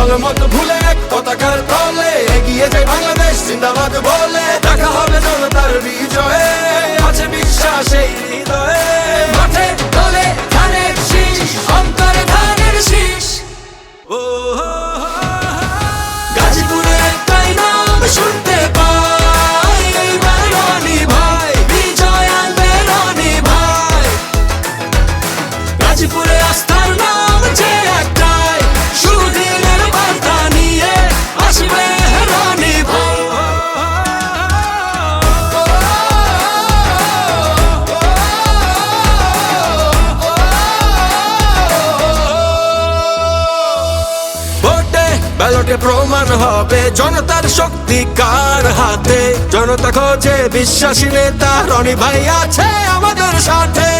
দলমত ভুলে এক পতাকার তলে এগিয়ে যায় বাংলাদেশ জিন্দাবাদ বলে। দেখা হবে জনতার বিজয়ে, আছে বিশ্বাস এই হৃদয়ে। মাঠে দলে ধানের শীষ, অন্তরে ধানের শীষ। গাজীপুরে একটাই নাম শুনতে পাই, এইবার রনি ভাই, বিজয় আনবে রনি ভাই। গাজীপুরে আস্থার নাম যে একটাই, সুদিনের বার্তা নিয়ে আসবে রনি ভাই। ব্যালটে প্রমাণ হবে জনতার শক্তি কার হাতে। জনতা খোঁজে বিশ্বাসী নেতা, রনি ভাই আছে আমাদের সাথে।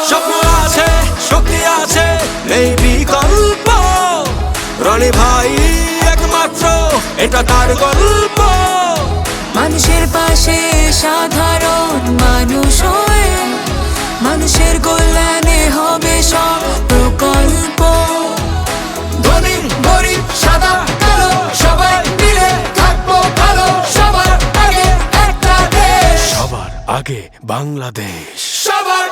স্বপ্ন আছে, শক্তি আছে, এই বিকল্প। রনি ভাই একমাত্র, এটা তার গল্প। মানুষের পাশে সাধারণ মানুষ হয়ে, মানুষের কল্যাণে হবে সব প্রকল্প। ধনী গরিব সাদা কালো সবাই মিলে থাকবো ভালো, সবার আগে একটা দেশ, সবার আগে বাংলাদেশ। সবার